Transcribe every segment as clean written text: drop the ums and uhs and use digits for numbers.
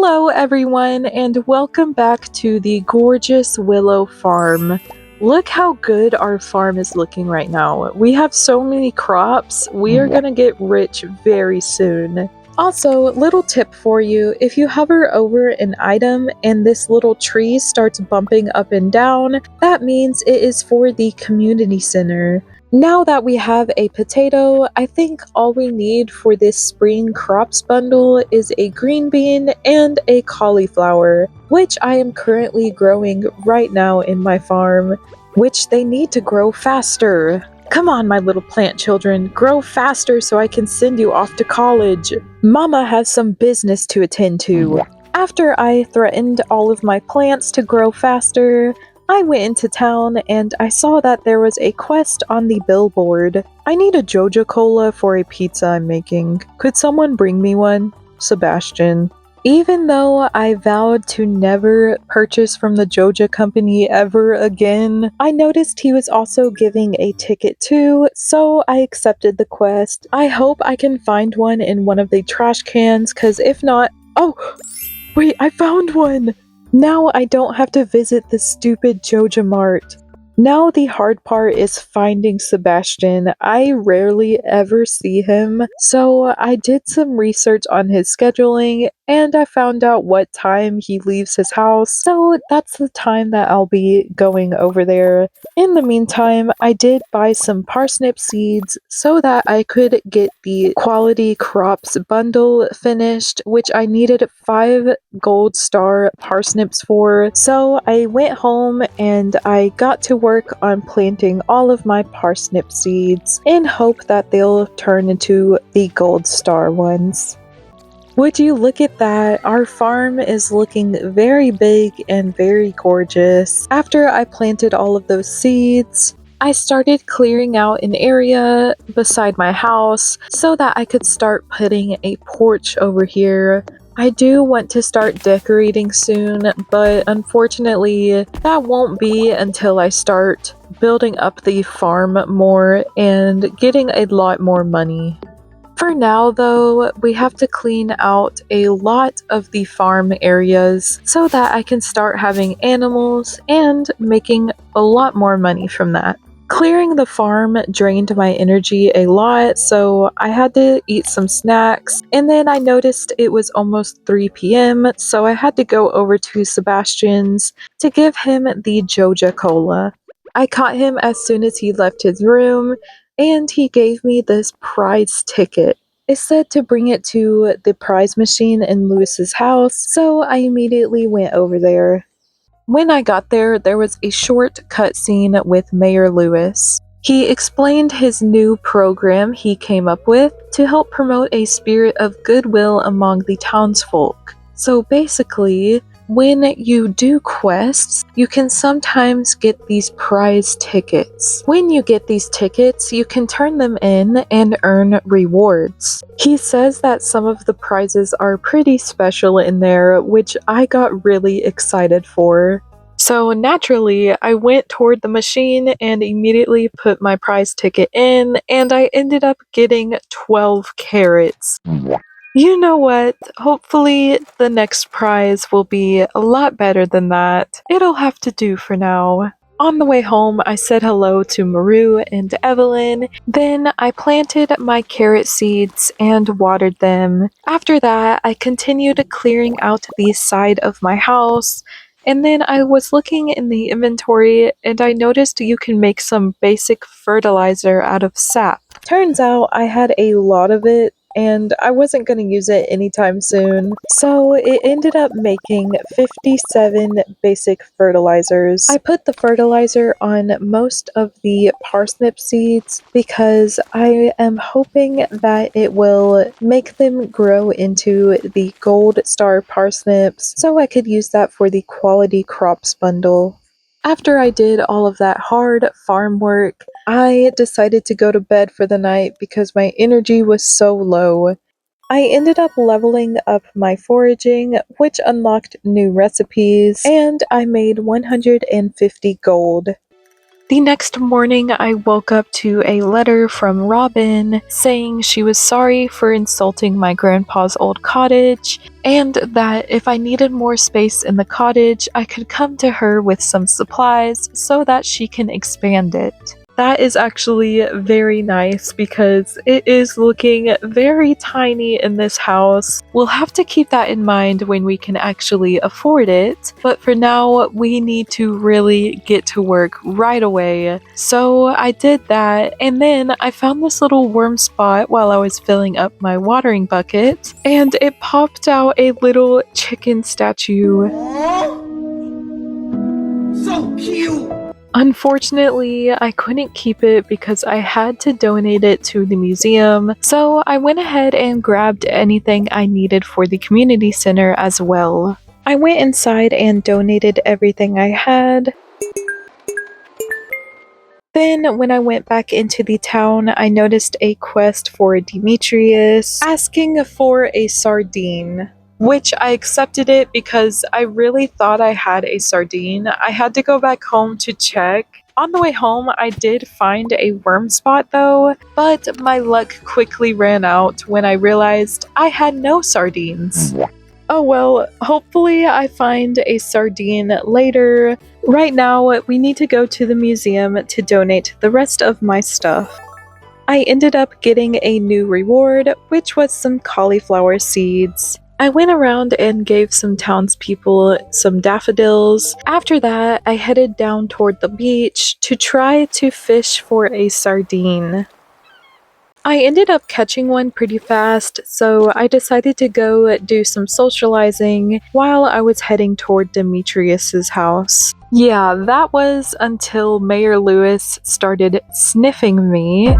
Hello everyone and welcome back to the gorgeous Willow Farm. Look how good our farm is looking right now. We have so many crops, we are gonna get rich very soon. Also, little tip for you, if you hover over an item and this little tree starts bumping up and down, that means it is for the community center. Now that we have a potato, I think all we need for this spring crops bundle is a green bean and a cauliflower, which I am currently growing right now in my farm, which they need to grow faster. Come on, my little plant children, grow faster so I can send you off to college. Mama has some business to attend to. After I threatened all of my plants to grow faster, I went into town and I saw that there was a quest on the billboard. I need a Joja Cola for a pizza I'm making. Could someone bring me one? Sebastian. Even though I vowed to never purchase from the Joja company ever again, I noticed he was also giving a ticket too, so I accepted the quest. I hope I can find one in one of the trash cans, cause if not— oh! Wait, I found one! Now I don't have to visit the stupid Joja Mart. Now the hard part is finding Sebastian. I rarely ever see him, so I did some research on his scheduling and I found out what time he leaves his house, so that's the time that I'll be going over there. In the meantime, I did buy some parsnip seeds so that I could get the quality crops bundle finished, which I needed 5 gold star parsnips for. So I went home and I got to work on planting all of my parsnip seeds in hope that they'll turn into the gold star ones. Would you look at that? Our farm is looking very big and very gorgeous. After I planted all of those seeds, I started clearing out an area beside my house so that I could start putting a porch over here. I do want to start decorating soon, but unfortunately that won't be until I start building up the farm more and getting a lot more money. For now though, we have to clean out a lot of the farm areas so that I can start having animals and making a lot more money from that. Clearing the farm drained my energy a lot, so I had to eat some snacks, and then I noticed it was almost 3 p.m, so I had to go over to Sebastian's to give him the Joja Cola. I caught him as soon as he left his room, and he gave me this prize ticket. It said to bring it to the prize machine in Lewis's house, so I immediately went over there. When I got there, there was a short cutscene with Mayor Lewis. He explained his new program he came up with to help promote a spirit of goodwill among the townsfolk. So basically, when you do quests, you can sometimes get these prize tickets. When you get these tickets, you can turn them in and earn rewards. He says that some of the prizes are pretty special in there, which I got really excited for. So naturally, I went toward the machine and immediately put my prize ticket in, and I ended up getting 12 carrots. You know what? Hopefully the next prize will be a lot better than that. It'll have to do for now. On the way home, I said hello to Maru and Evelyn. Then I planted my carrot seeds and watered them. After that, I continued clearing out the side of my house. And then I was looking in the inventory and I noticed you can make some basic fertilizer out of sap. Turns out I had a lot of it and I wasn't going to use it anytime soon. So it ended up making 57 basic fertilizers. I put the fertilizer on most of the parsnip seeds because I am hoping that it will make them grow into the gold star parsnips so I could use that for the quality crops bundle. After I did all of that hard farm work, I decided to go to bed for the night because my energy was so low. I ended up leveling up my foraging, which unlocked new recipes, and I made 150 gold. The next morning, I woke up to a letter from Robin saying she was sorry for insulting my grandpa's old cottage, and that if I needed more space in the cottage, I could come to her with some supplies so that she can expand it. That is actually very nice because it is looking very tiny in this house. We'll have to keep that in mind when we can actually afford it, but for now we need to really get to work right away. So I did that, and then I found this little worm spot while I was filling up my watering bucket, and it popped out a little chicken statue. So cute! Unfortunately, I couldn't keep it because I had to donate it to the museum, so I went ahead and grabbed anything I needed for the community center as well. I went inside and donated everything I had. Then, when I went back into the town, I noticed a quest for Demetrius asking for a sardine, which I accepted it because I really thought I had a sardine. I had to go back home to check. On the way home, I did find a worm spot though, but my luck quickly ran out when I realized I had no sardines. Oh well, hopefully I find a sardine later. Right now, we need to go to the museum to donate the rest of my stuff. I ended up getting a new reward, which was some cauliflower seeds. I went around and gave some townspeople some daffodils. After that, I headed down toward the beach to try to fish for a sardine. I ended up catching one pretty fast, so I decided to go do some socializing while I was heading toward Demetrius's house. Yeah, that was until Mayor Lewis started sniffing me.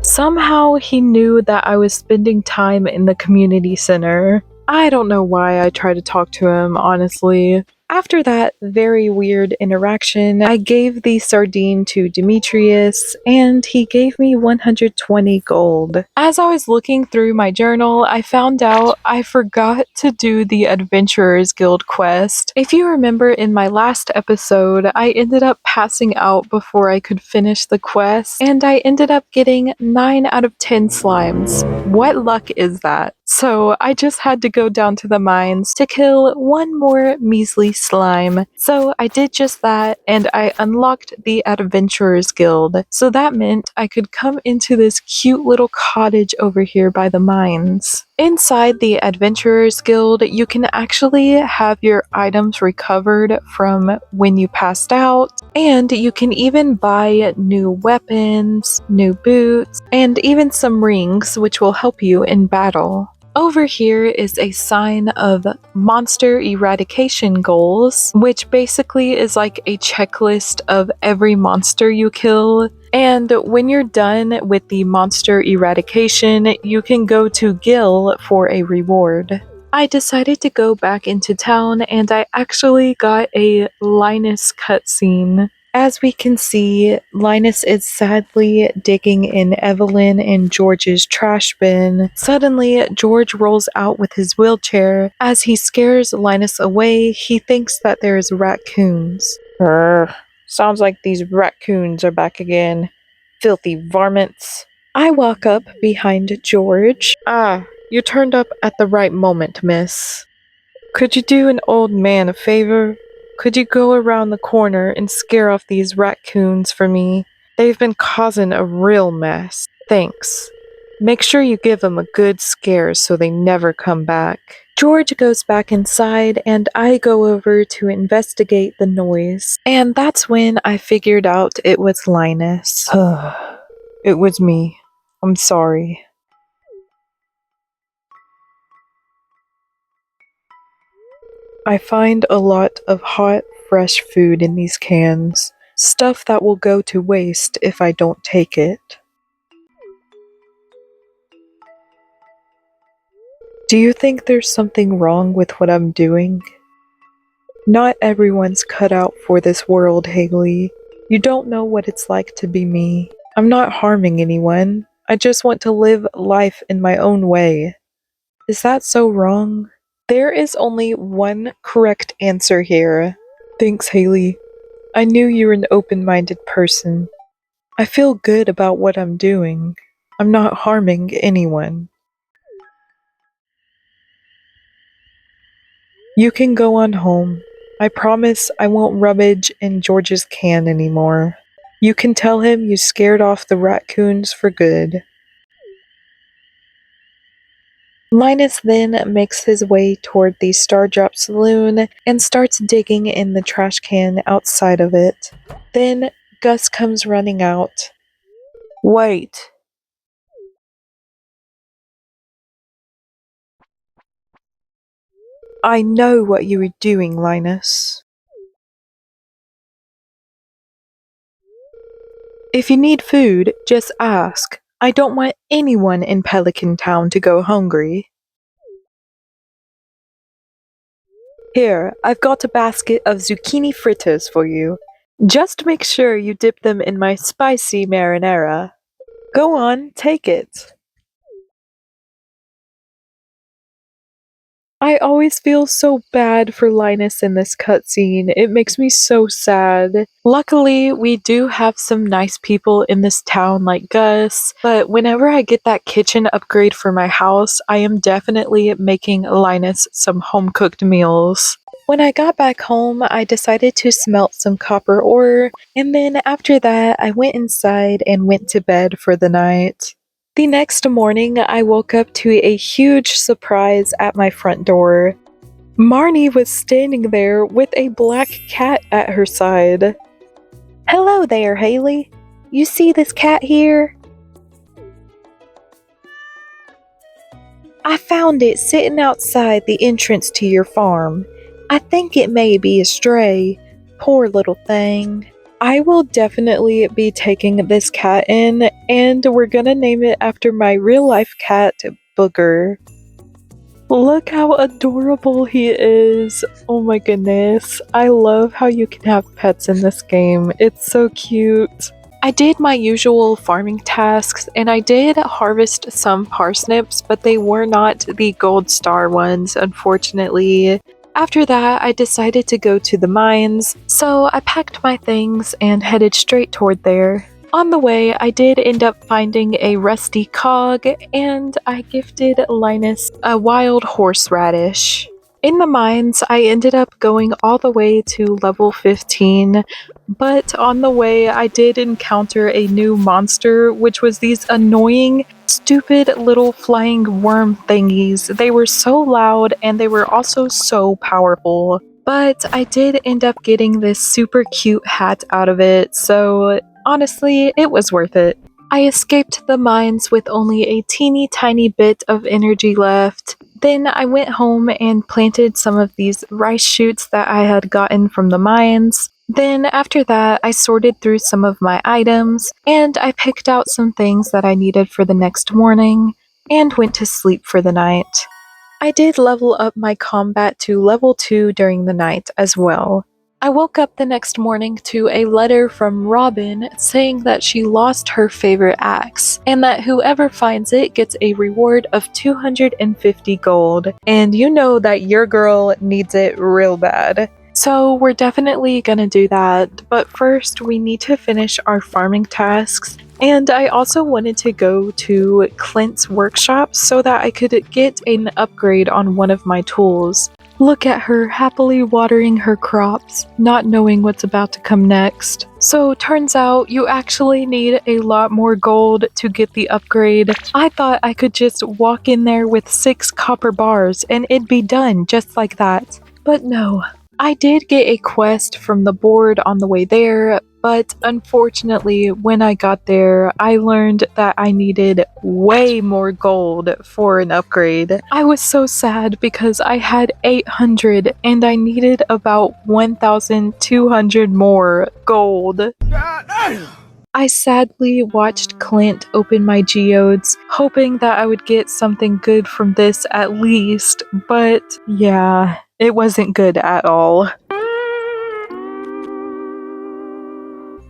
Somehow he knew that I was spending time in the community center. I don't know why I tried to talk to him, honestly. After that very weird interaction, I gave the sardine to Demetrius, and he gave me 120 gold. As I was looking through my journal, I found out I forgot to do the Adventurers Guild quest. If you remember in my last episode, I ended up passing out before I could finish the quest, and I ended up getting 9 out of 10 slimes. What luck is that? So I just had to go down to the mines to kill one more measly slime. So I did just that, and I unlocked the Adventurers Guild. So that meant I could come into this cute little cottage over here by the mines. Inside the Adventurers Guild, you can actually have your items recovered from when you passed out, and you can even buy new weapons, new boots, and even some rings which will help you in battle. Over here is a sign of monster eradication goals, which basically is like a checklist of every monster you kill. And when you're done with the monster eradication, you can go to Gil for a reward. I decided to go back into town, and I actually got a Linus cutscene. As we can see, Linus is sadly digging in Evelyn and George's trash bin. Suddenly, George rolls out with his wheelchair. As he scares Linus away, he thinks that there's raccoons. Sounds like these raccoons are back again. Filthy varmints. I walk up behind George. Ah, you turned up at the right moment, miss. Could you do an old man a favor? Could you go around the corner and scare off these raccoons for me? They've been causing a real mess. Thanks. Make sure you give them a good scare so they never come back. George goes back inside, and I go over to investigate the noise. And that's when I figured out it was Linus. It was me. I'm sorry. I find a lot of hot, fresh food in these cans. Stuff that will go to waste if I don't take it. Do you think there's something wrong with what I'm doing? Not everyone's cut out for this world, Haley. You don't know what it's like to be me. I'm not harming anyone. I just want to live life in my own way. Is that so wrong? There is only one correct answer here. Thanks, Haley. I knew you were an open-minded person. I feel good about what I'm doing. I'm not harming anyone. You can go on home. I promise I won't rummage in George's can anymore. You can tell him you scared off the raccoons for good. Linus then makes his way toward the Stardrop Saloon and starts digging in the trash can outside of it. Then Gus comes running out. Wait. I know what you were doing, Linus. If you need food, just ask. I don't want anyone in Pelican Town to go hungry. Here, I've got a basket of zucchini fritters for you. Just make sure you dip them in my spicy marinara. Go on, take it. I always feel so bad for Linus in this cutscene. It makes me so sad. Luckily, we do have some nice people in this town like Gus, but whenever I get that kitchen upgrade for my house, I am definitely making Linus some home-cooked meals. When I got back home, I decided to smelt some copper ore, and then after that, I went inside and went to bed for the night. The next morning, I woke up to a huge surprise at my front door. Marnie was standing there with a black cat at her side. Hello there, Haley. You see this cat here? I found it sitting outside the entrance to your farm. I think it may be a stray. Poor little thing. I will definitely be taking this cat in, and we're gonna name it after my real-life cat, Booger. Look how adorable he is. Oh my goodness. I love how you can have pets in this game. It's so cute. I did my usual farming tasks, and I did harvest some parsnips, but they were not the gold star ones, unfortunately. After that, I decided to go to the mines, so I packed my things and headed straight toward there. On the way, I did end up finding a rusty cog, and I gifted Linus a wild horseradish. In the mines, I ended up going all the way to level 15, but on the way, I did encounter a new monster, which was these annoying, stupid little flying worm thingies. They were so loud, and they were also so powerful. But I did end up getting this super cute hat out of it, so honestly, it was worth it. I escaped the mines with only a teeny tiny bit of energy left. Then I went home and planted some of these rice shoots that I had gotten from the mines. Then after that, I sorted through some of my items, and I picked out some things that I needed for the next morning, and went to sleep for the night. I did level up my combat to level 2 during the night as well. I woke up the next morning to a letter from Robin saying that she lost her favorite axe, and that whoever finds it gets a reward of 250 gold, and you know that your girl needs it real bad. So we're definitely gonna do that, but first we need to finish our farming tasks, and I also wanted to go to Clint's workshop so that I could get an upgrade on one of my tools. Look at her happily watering her crops, not knowing what's about to come next. So turns out you actually need a lot more gold to get the upgrade. I thought I could just walk in there with 6 copper bars and it'd be done just like that. But no. I did get a quest from the board on the way there, but unfortunately when I got there, I learned that I needed way more gold for an upgrade. I was so sad because I had 800 and I needed about 1,200 more gold. I sadly watched Clint open my geodes, hoping that I would get something good from this at least, but yeah, it wasn't good at all.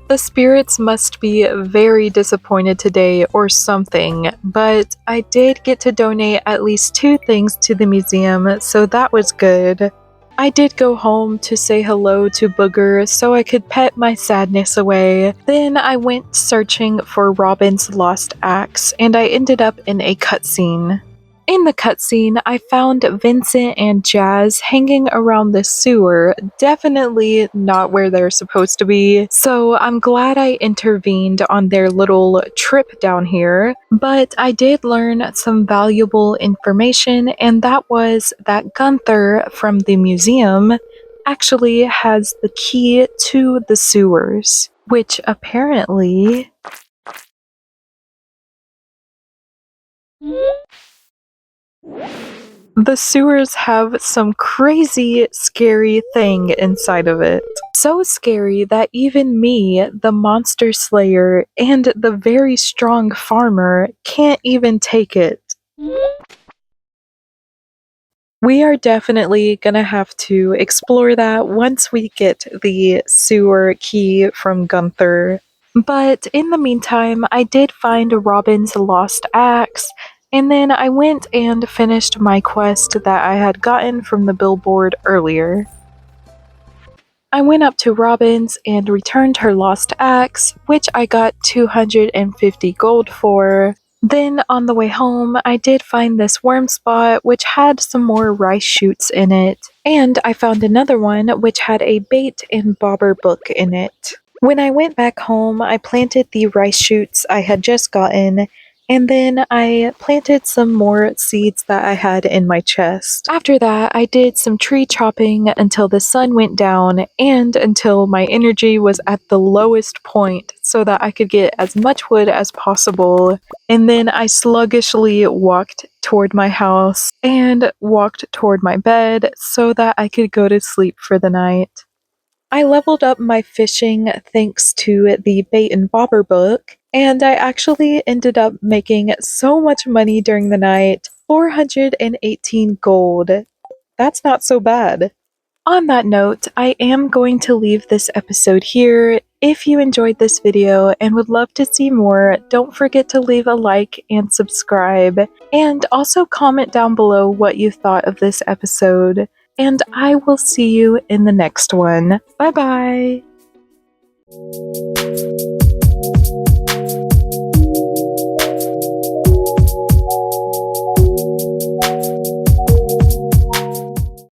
The spirits must be very disappointed today or something, but I did get to donate at least 2 things to the museum, so that was good. I did go home to say hello to Booger so I could pet my sadness away. Then I went searching for Robin's lost axe, and I ended up in a cutscene. In the cutscene, I found Vincent and Jazz hanging around the sewer, definitely not where they're supposed to be, so I'm glad I intervened on their little trip down here. But I did learn some valuable information, and that was that Gunther from the museum actually has the key to the sewers, which apparently the sewers have some crazy, scary thing inside of it. So scary that even me, the monster slayer, and the very strong farmer can't even take it. We are definitely gonna have to explore that once we get the sewer key from Gunther. But in the meantime, I did find Robin's lost axe, and then I went and finished my quest that I had gotten from the billboard earlier. I went up to Robin's and returned her lost axe, which I got 250 gold for. Then on the way home, I did find this worm spot which had some more rice shoots in it, and I found another one which had a bait and bobber book in it. When I went back home, I planted the rice shoots I had just gotten, and then I planted some more seeds that I had in my chest. After that, I did some tree chopping until the sun went down and until my energy was at the lowest point so that I could get as much wood as possible. And then I sluggishly walked toward my house and walked toward my bed so that I could go to sleep for the night. I leveled up my fishing thanks to the bait and bobber book, and I actually ended up making so much money during the night, 418 gold. That's not so bad. On that note, I am going to leave this episode here. If you enjoyed this video and would love to see more, don't forget to leave a like and subscribe, and also comment down below what you thought of this episode. And I will see you in the next one. Bye bye!